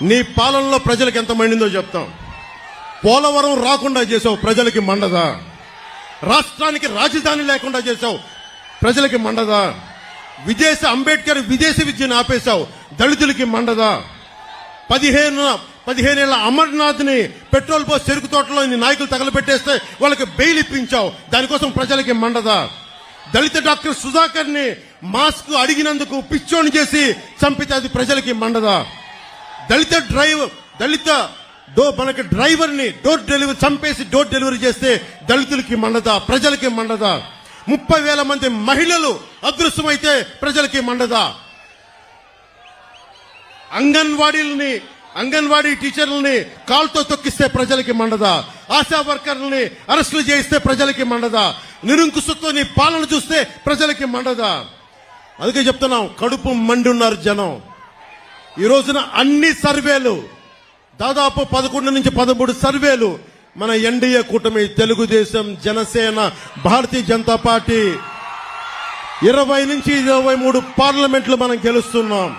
నీ పాలనలో ప్రజలకు ఎంత మండిందో చెప్తాం. పోలవరం రాకుండా చేసావు, ప్రజలకి మండదా? రాష్ట్రానికి రాజధాని లేకుండా చేసావు, ప్రజలకి మండదా? అంబేద్కర్ విదేశీ విద్యను ఆపేశావు, దళితులకి మండదా? 15 ఏళ్ల అమర్నాథ్ ని పెట్రోల్ పోసి చెరుకు తోటలో నాయకులు తగలబెట్టేస్తే వాళ్ళకి బెయిల్ ఇప్పించావు, దానికోసం ప్రజలకి మండదా? దళిత డాక్టర్ సుధాకర్ ని మాస్క్ అడిగినందుకు పిచ్చోని చేసి చంపితే అది ప్రజలకి మండదా? మనకి డ్రైవర్ ని చంపేసి డోర్ డెలివరీ చేస్తే దళితులకి మండదా? ప్రజలకి మండదా? 30,000 మంది మహిళలు అదృశ్యమైతే ప్రజలకి మండదా? అంగన్వాడీ టీచర్లని కాల్తో తొక్కిస్తే ప్రజలకి మండదా? ఆశా వర్కర్లని అరెస్టులు చేయిస్తే ప్రజలకి మండదా? నిరంకుశతో నీ పాలన చూస్తే ప్రజలకి మండదా? అందుకే చెప్తున్నాం, కడుపు మండి ఉన్నారు జనం. ఈ రోజున అన్ని సర్వేలు, దాదాపు 11 నుంచి 13 సర్వేలు మన ఎన్డీఏ కూటమి, తెలుగుదేశం, జనసేన, భారతీయ జనతా పార్టీ 20 నుంచి 23 పార్లమెంట్లు మనం గెలుస్తున్నాం.